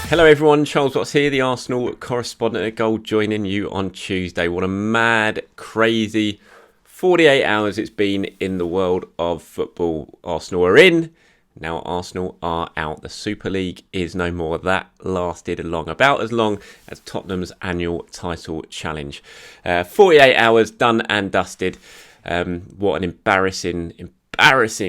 Hello everyone, Charles Watts here, the Arsenal correspondent at Goal, joining you on Tuesday. What a mad, crazy 48 hours it's been in the world of football. Arsenal are in, now Arsenal are out. The Super League is no more. That lasted about as long as Tottenham's annual title challenge. 48 hours done and dusted. What an embarrassing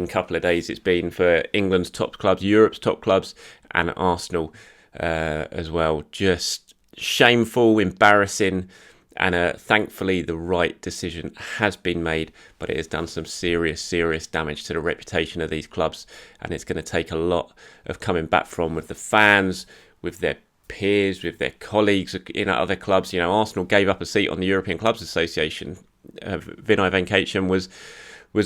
couple of days it's been for England's top clubs, Europe's top clubs, and Arsenal as well. Just shameful, embarrassing, and thankfully the right decision has been made, but it has done some serious damage to the reputation of these clubs, and it's going to take a lot of coming back from with the fans, with their peers, with their colleagues in other clubs. You know, Arsenal gave up a seat on the European Clubs Association. Vinay Venkatesham was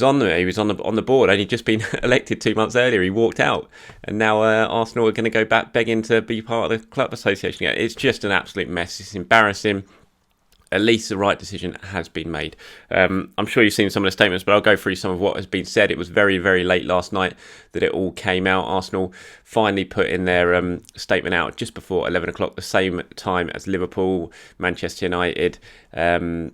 on there. He was on the board, and he'd just been elected 2 months earlier. He walked out, and now Arsenal are going to go back begging to be part of the club association again. It's just an absolute mess. It's embarrassing. At least the right decision has been made. I'm sure you've seen some of the statements, but I'll go through some of what has been said. It was very late last night that it all came out. Arsenal finally put in their statement out just before 11 o'clock, the same time as Liverpool, Manchester United, and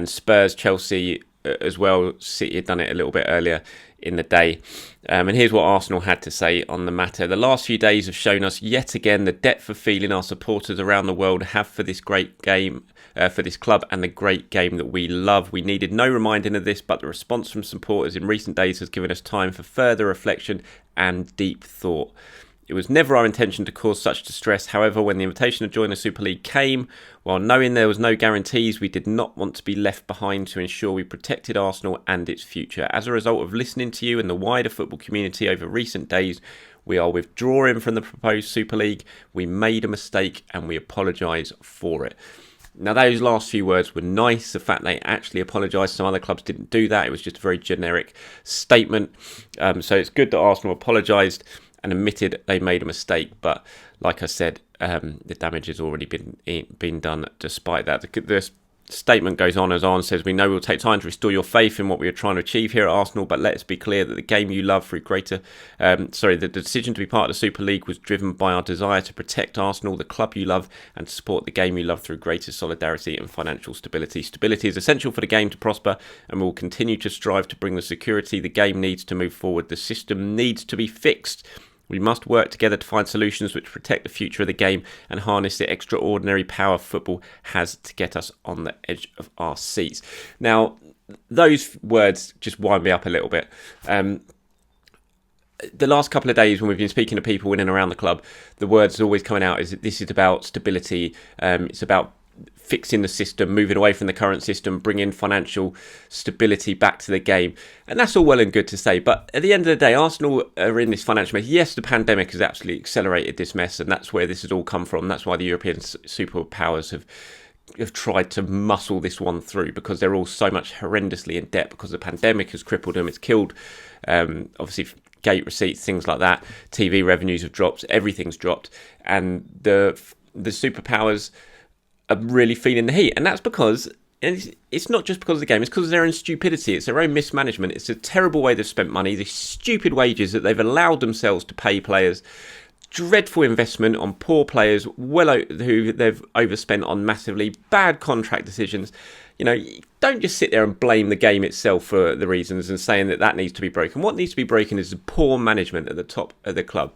Spurs, Chelsea as well. City had done it a little bit earlier in the day. And here's what Arsenal had to say on the matter. The last few days have shown us yet again the depth of feeling our supporters around the world have for this great game, for this club and the great game that we love. We needed no reminding of this, but the response from supporters in recent days has given us time for further reflection and deep thought. It was never our intention to cause such distress. However, when the invitation to join the Super League came, while knowing there was no guarantees, we did not want to be left behind to ensure we protected Arsenal and its future. As a result of listening to you and the wider football community over recent days, we are withdrawing from the proposed Super League. We made a mistake and we apologise for it. Now, those last few words were nice. The fact they actually apologised. Some other clubs didn't do that. It was just a very generic statement. So it's good that Arsenal apologised and admitted they made a mistake, but like I said, the damage has already been done. Despite that, the statement goes on says, "We know we'll take time to restore your faith in what we are trying to achieve here at Arsenal, but let's be clear that the game you love through the decision to be part of the Super League was driven by our desire to protect Arsenal, the club you love, and to support the game you love through greater solidarity and financial stability. Stability is essential for the game to prosper, and we will continue to strive to bring the security the game needs to move forward. The system needs to be fixed. We must work together to find solutions which protect the future of the game and harness the extraordinary power football has to get us on the edge of our seats." Now, those words just wind me up a little bit. The last couple of days when we've been speaking to people in and around the club, the words always coming out is that this is about stability. It's about fixing the system, moving away from the current system, bringing financial stability back to the game. And that's all well and good to say. But at the end of the day, Arsenal are in this financial mess. Yes, the pandemic has absolutely accelerated this mess, and that's where this has all come from. That's why the European superpowers have tried to muscle this one through, because they're all so much horrendously in debt because the pandemic has crippled them. It's killed, obviously, gate receipts, things like that. TV revenues have dropped. Everything's dropped. And the superpowers are really feeling the heat, and that's because it's not just because of the game, it's because of their own stupidity. It's their own mismanagement. It's a terrible way they've spent money, the stupid wages that they've allowed themselves to pay players, dreadful investment on poor players, who they've overspent on massively, bad contract decisions. You know, don't just sit there and blame the game itself for the reasons and saying that needs to be broken. What needs to be broken is the poor management at the top of the club.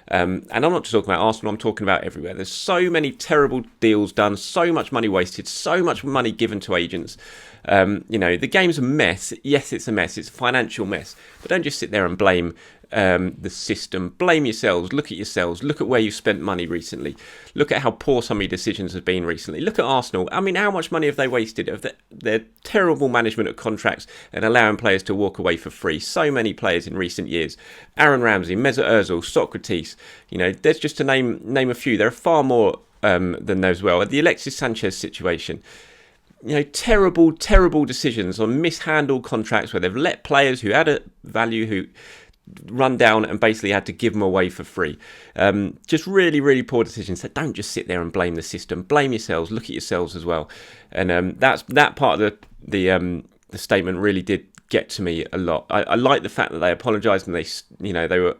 And I'm not just talking about Arsenal, I'm talking about everywhere. There's so many terrible deals done, so much money wasted, so much money given to agents. The game's a mess. Yes, it's a mess. It's a financial mess. But don't just sit there and blame the system. Blame yourselves. Look at yourselves. Look at where you've spent money recently. Look at how poor some of your decisions have been recently. Look at Arsenal. I mean, how much money have they wasted of their terrible management of contracts and allowing players to walk away for free? So many players in recent years. Aaron Ramsey, Mesut Ozil, Socrates. There's just to name a few. There are far more than those as well. The Alexis Sanchez situation. Terrible decisions on mishandled contracts where they've let players who had a value who run down and basically had to give them away for free. Just really poor decisions. So don't just sit there and blame the system. Blame yourselves. Look at yourselves as well. And that part of the statement really did get to me a lot. I like the fact that they apologised and they were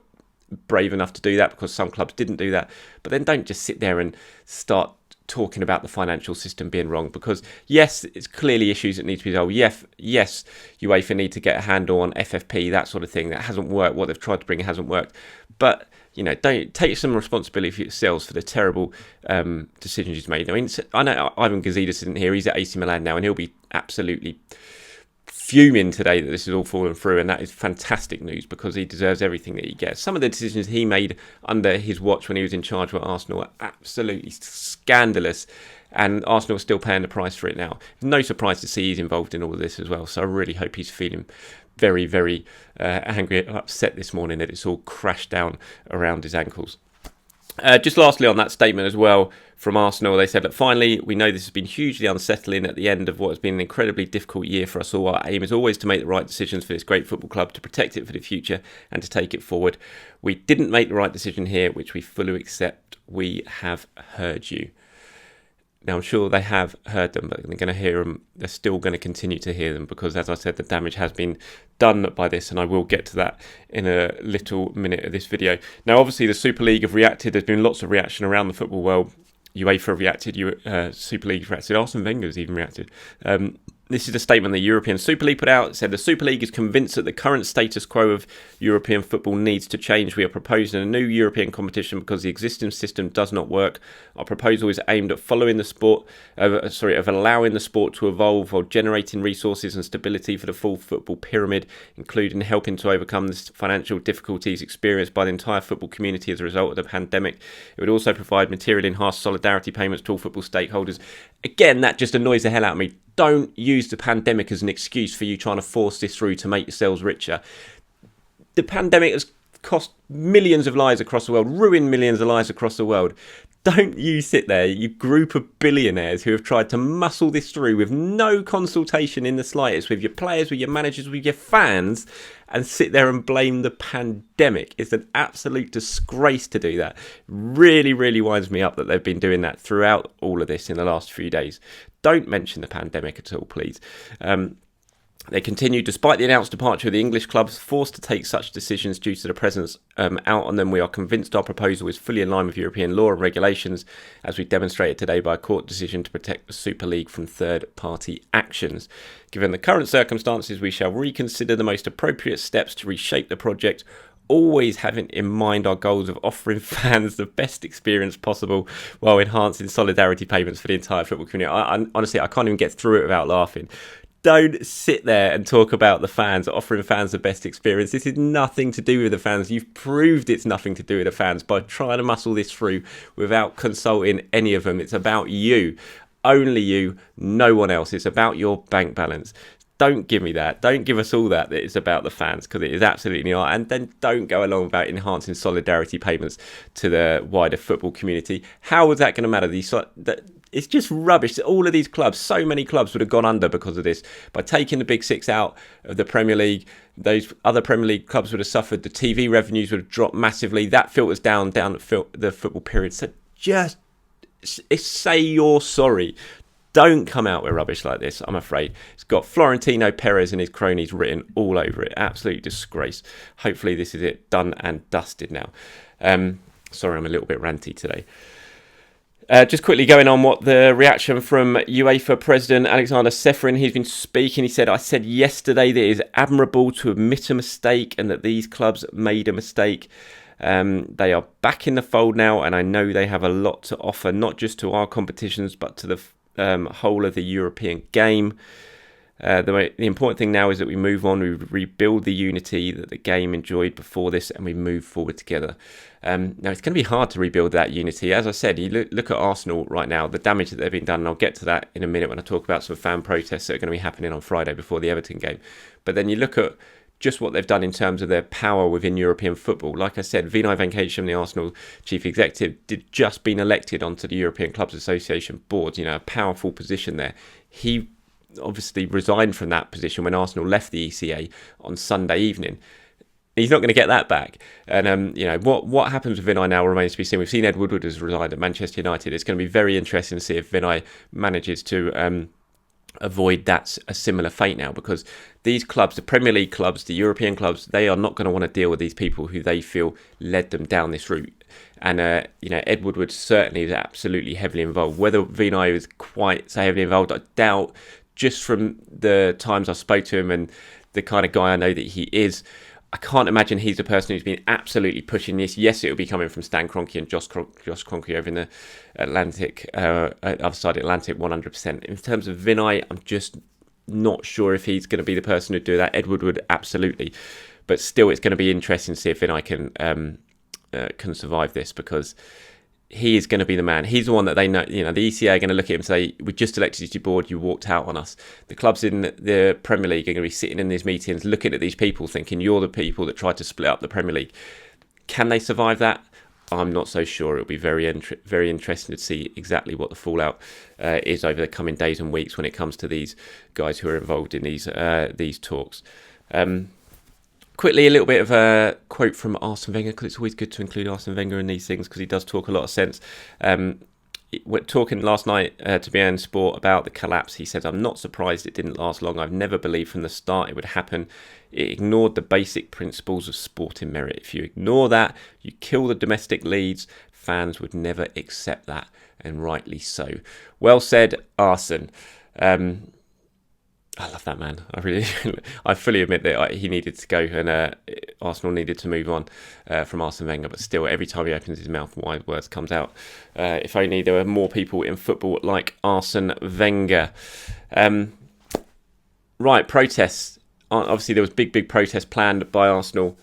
brave enough to do that, because some clubs didn't do that. But then don't just sit there and start talking about the financial system being wrong, because yes, it's clearly issues that need to be resolved. Yes, UEFA need to get a handle on FFP, that sort of thing. That hasn't worked. What they've tried to bring hasn't worked. But don't take some responsibility for yourselves for the terrible decisions you've made. I mean, I know Ivan Gazidis isn't here. He's at AC Milan now, and he'll be absolutely fuming today that this is all fallen through, and that is fantastic news, because he deserves everything that he gets. Some of the decisions he made under his watch when he was in charge of Arsenal are absolutely scandalous, and Arsenal are still paying the price for it now. No surprise to see he's involved in all of this as well, so I really hope he's feeling very, very angry and upset this morning that it's all crashed down around his ankles. Just lastly on that statement as well from Arsenal, they said that finally, we know this has been hugely unsettling at the end of what has been an incredibly difficult year for us all. Our aim is always to make the right decisions for this great football club, to protect it for the future and to take it forward. We didn't make the right decision here, which we fully accept. We have heard you. Now, I'm sure they have heard them, but they're going to hear them. They're still going to continue to hear them, because, as I said, the damage has been done by this, and I will get to that in a little minute of this video. Now, obviously, the Super League have reacted. There's been lots of reaction around the football world. UEFA have reacted. Super League have reacted. Arsene Wenger's even reacted. This is a statement the European Super League put out. It said, the Super League is convinced that the current status quo of European football needs to change. We are proposing a new European competition because the existing system does not work. Our proposal is aimed at allowing the sport to evolve while generating resources and stability for the full football pyramid, including helping to overcome the financial difficulties experienced by the entire football community as a result of the pandemic. It would also provide material enhanced solidarity payments to all football stakeholders. Again, that just annoys the hell out of me. Don't use the pandemic as an excuse for you trying to force this through to make yourselves richer. The pandemic has cost millions of lives across the world, ruined millions of lives across the world. Don't you sit there, you group of billionaires who have tried to muscle this through with no consultation in the slightest with your players, with your managers, with your fans, and sit there and blame the pandemic. It's an absolute disgrace to do that. Really, really winds me up that they've been doing that throughout all of this in the last few days. Don't mention the pandemic at all, please. They continue, despite the announced departure of the English clubs forced to take such decisions due to the presence out on them, we are convinced our proposal is fully in line with European law and regulations, as we demonstrated today by a court decision to protect the Super League from third-party actions. Given the current circumstances, we shall reconsider the most appropriate steps to reshape the project, always having in mind our goals of offering fans the best experience possible while enhancing solidarity payments for the entire football community. Honestly, I can't even get through it without laughing. Don't sit there and talk about the fans, offering fans the best experience. This is nothing to do with the fans. You've proved it's nothing to do with the fans by trying to muscle this through without consulting any of them. It's about you, only you, no one else. It's about your bank balance. Don't give me that. Don't give us all that it's about the fans, because it is absolutely not. And then don't go along about enhancing solidarity payments to the wider football community. How is that going to matter? It's just rubbish. All of these clubs, so many clubs would have gone under because of this. By taking the Big Six out of the Premier League, those other Premier League clubs would have suffered. The TV revenues would have dropped massively. That filters down the football period. So just say you're sorry. Don't come out with rubbish like this, I'm afraid. It's got Florentino Perez and his cronies written all over it. Absolute disgrace. Hopefully this is it, done and dusted now. Sorry, I'm a little bit ranty today. Just quickly going on what the reaction from UEFA President Alexander Ceferin, he's been speaking. He said, I said yesterday that it is admirable to admit a mistake and that these clubs made a mistake. They are back in the fold now, and I know they have a lot to offer, not just to our competitions, but to the whole of the European game. The important thing now is that we move on, we rebuild the unity that the game enjoyed before this, and we move forward together. Now, it's going to be hard to rebuild that unity. As I said, you look at Arsenal right now, the damage that they've been done, and I'll get to that in a minute when I talk about some fan protests that are going to be happening on Friday before the Everton game. But then you look at just what they've done in terms of their power within European football. Like I said, Vinay Venkatesham, the Arsenal chief executive, did just been elected onto the European Clubs Association board, a powerful position there. He obviously resigned from that position when Arsenal left the ECA on Sunday evening. He's not going to get that back. And, what happens with Vinay now remains to be seen. We've seen Ed Woodward has resigned at Manchester United. It's going to be very interesting to see if Vinay manages to avoid a similar fate now, because these clubs, the Premier League clubs, the European clubs, they are not going to want to deal with these people who they feel led them down this route. And Ed Woodward certainly is absolutely heavily involved. Whether Vinay is quite so heavily involved, I doubt. Just from the times I spoke to him and the kind of guy I know that he is, I can't imagine he's the person who's been absolutely pushing this. Yes, it will be coming from Stan Kroenke and Josh Kroenke over in the Atlantic, other side of Atlantic, 100%. In terms of Vinay, I'm just not sure if he's going to be the person to do that. Ed Woodward, absolutely. But still, it's going to be interesting to see if Vinay can survive this, because he is going to be the man. He's the one that they know. The ECA are going to look at him and say, "We just elected you board. You walked out on us." The clubs in the Premier League are going to be sitting in these meetings, looking at these people, thinking, "You're the people that tried to split up the Premier League." Can they survive that? I'm not so sure. It'll be very interesting to see exactly what the fallout is over the coming days and weeks when it comes to these guys who are involved in these talks. Quickly, a little bit of a quote from Arsene Wenger, because it's always good to include Arsene Wenger in these things, because he does talk a lot of sense. We're talking last night to BN Sport about the collapse. He says, "I'm not surprised it didn't last long. I've never believed from the start it would happen. It ignored the basic principles of sporting merit. If you ignore that, you kill the domestic leads. Fans would never accept that, and rightly so." Well said, Arsene. I love that man. I fully admit that he needed to go, and Arsenal needed to move on from Arsene Wenger. But still, every time he opens his mouth, wise words comes out. If only there were more people in football like Arsene Wenger. Right, protests. Obviously, there was big protests planned by Arsenal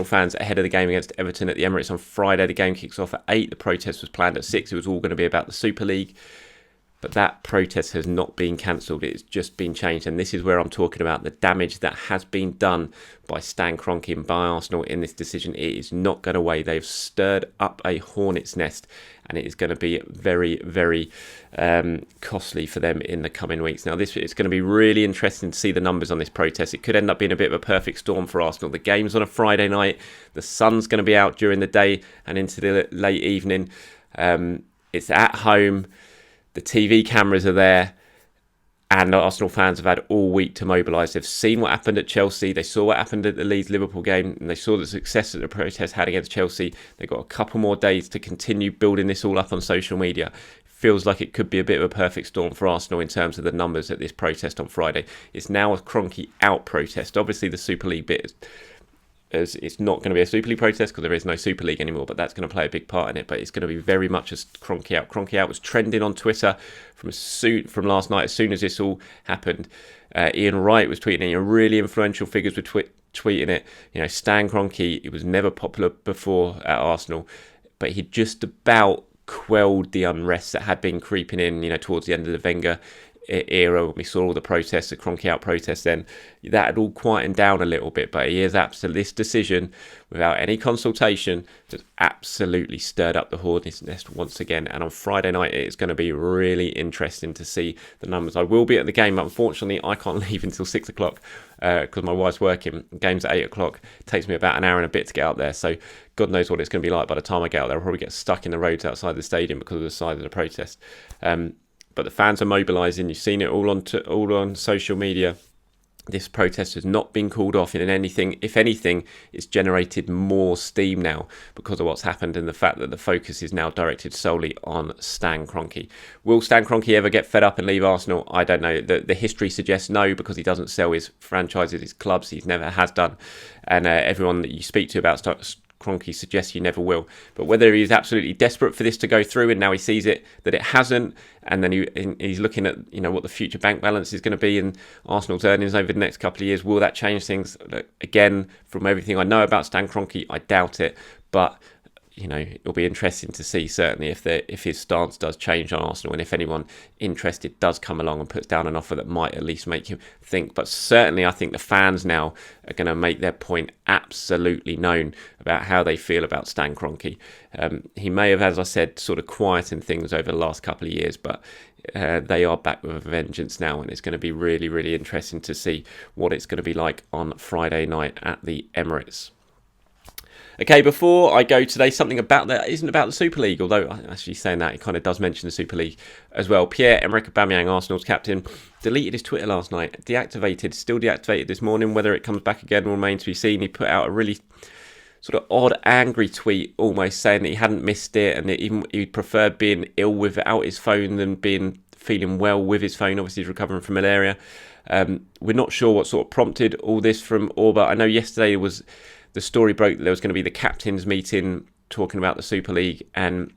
fans ahead of the game against Everton at the Emirates on Friday. The game kicks off at 8. The protest was planned at 6. It was all going to be about the Super League. But that protest has not been cancelled. It's just been changed. And this is where I'm talking about the damage that has been done by Stan Kroenke and by Arsenal in this decision. It is not going away. They've stirred up a hornet's nest, and it is going to be very, very costly for them in the coming weeks. Now, it's going to be really interesting to see the numbers on this protest. It could end up being a bit of a perfect storm for Arsenal. The game's on a Friday night. The sun's going to be out during the day and into the late evening. It's at home. The TV cameras are there, and Arsenal fans have had all week to mobilise. They've seen what happened at Chelsea. They saw what happened at the Leeds-Liverpool game, and they saw the success that the protest had against Chelsea. They've got a couple more days to continue building this all up on social media. Feels like it could be a bit of a perfect storm for Arsenal in terms of the numbers at this protest on Friday. It's now a Kroenke Out protest. Obviously, the Super League bit as it's not going to be a Super League protest because there is no Super League anymore, but that's going to play a big part in it. But it's going to be very much a Kroenke Out. Kroenke Out was trending on Twitter from last night as soon as this all happened. Ian Wright was tweeting it. Really influential figures were tweeting it. Stan Kroenke, he was never popular before at Arsenal, but he just about quelled the unrest that had been creeping in, towards the end of the Wenger era, when we saw all the protests, the Kroenke Out protests, then that had all quietened down a little bit. But he has absolutely, this decision, without any consultation, just absolutely stirred up the hornet's nest once again. And on Friday night, it's going to be really interesting to see the numbers. I will be at the game. Unfortunately, I can't leave until 6 o'clock because my wife's working. The game's at 8 o'clock. It takes me about an hour and a bit to get out there. So God knows what it's going to be like by the time I get out there. I'll probably get stuck in the roads outside the stadium because of the size of the protest. But the fans are mobilising. You've seen it all on social media. This protest has not been called off in anything. If anything, it's generated more steam now because of what's happened and the fact that the focus is now directed solely on Stan Kroenke. Will Stan Kroenke ever get fed up and leave Arsenal? I don't know. The history suggests no, because he doesn't sell his franchises, his clubs. He never has done. And everyone that you speak to about Kroenke suggests he never will. But whether he's absolutely desperate for this to go through and now he sees it that it hasn't, and then he's looking at what the future bank balance is going to be and Arsenal's earnings over the next couple of years, will that change things? Again, from everything I know about Stan Kroenke, I doubt it. But it'll be interesting to see, certainly, if his stance does change on Arsenal, and if anyone interested does come along and puts down an offer that might at least make you think. But certainly, I think the fans now are going to make their point absolutely known about how they feel about Stan Kroenke. He may have, as I said, sort of quietened things over the last couple of years, but they are back with a vengeance now, and it's going to be really, really interesting to see what it's going to be like on Friday night at the Emirates. Okay, before I go today, something about that isn't about the Super League, although actually saying that, it kind of does mention the Super League as well. Pierre-Emerick Aubameyang, Arsenal's captain, deleted his Twitter last night. Still deactivated this morning. Whether it comes back again will remain to be seen. He put out a really sort of odd, angry tweet, almost saying that he hadn't missed it, and that even he preferred being ill without his phone than feeling well with his phone. Obviously, he's recovering from malaria. We're not sure what sort of prompted all this from Auba. I know yesterday the story broke that there was going to be the captains meeting talking about the Super League, and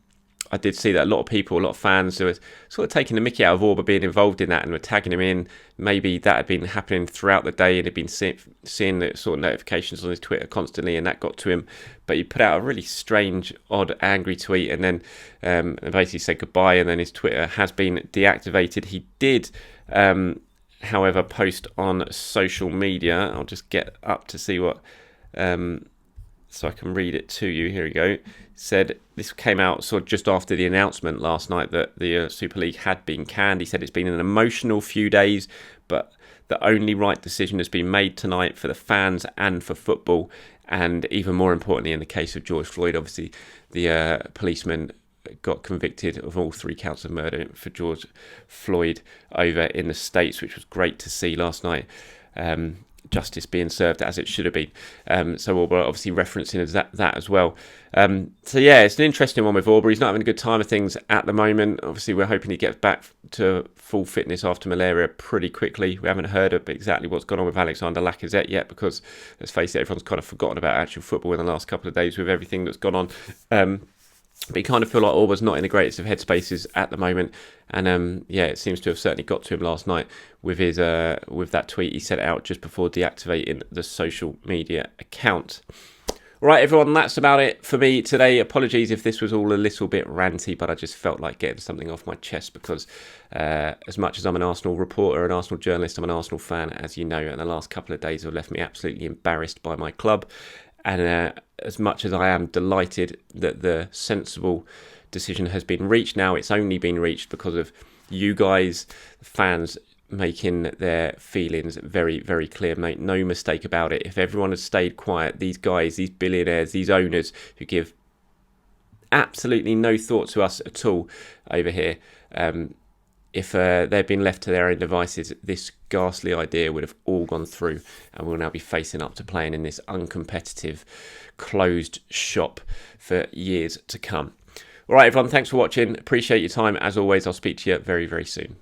I did see that a lot of fans who were sort of taking the mickey out of Auba being involved in that and were tagging him in. Maybe that had been happening throughout the day and had been seeing the sort of notifications on his Twitter constantly, and that got to him. But he put out a really strange, odd, angry tweet, and then basically said goodbye, and then his Twitter has been deactivated. He did, however, post on social media. I'll just get up to see what... so I can read it to you. Here we go. Said this came out sort of just after the announcement last night that the Super League had been canned. He said it's been an emotional few days, but the only right decision has been made tonight for the fans and for football. And even more importantly, in the case of George Floyd, obviously the policeman got convicted of all 3 counts of murder for George Floyd over in the States, which was great to see last night. Justice being served as it should have been. So Auba obviously referencing that as well. So yeah, it's an interesting one with Auba. He's not having a good time of things at the moment. Obviously, we're hoping he gets back to full fitness after malaria pretty quickly. We haven't heard of exactly what's gone on with Alexander Lacazette yet because, let's face it, everyone's kind of forgotten about actual football in the last couple of days with everything that's gone on. But you kind of feel like Auba's not in the greatest of headspaces at the moment, and yeah, it seems to have certainly got to him last night with his with that tweet he sent out just before deactivating the social media account. Right, everyone, that's about it for me today. Apologies if this was all a little bit ranty, but I just felt like getting something off my chest because as much as I'm an Arsenal reporter, an Arsenal journalist, I'm an Arsenal fan, as you know, and the last couple of days have left me absolutely embarrassed by my club. And as much as I am delighted that the sensible decision has been reached now, it's only been reached because of you guys, fans, making their feelings very, very clear. Make no mistake about it. If everyone had stayed quiet, these guys, these billionaires, these owners who give absolutely no thought to us at all over here, if they'd been left to their own devices, this ghastly idea would have all gone through, and we'll now be facing up to playing in this uncompetitive, closed shop for years to come. All right, everyone, thanks for watching. Appreciate your time. As always, I'll speak to you very, very soon.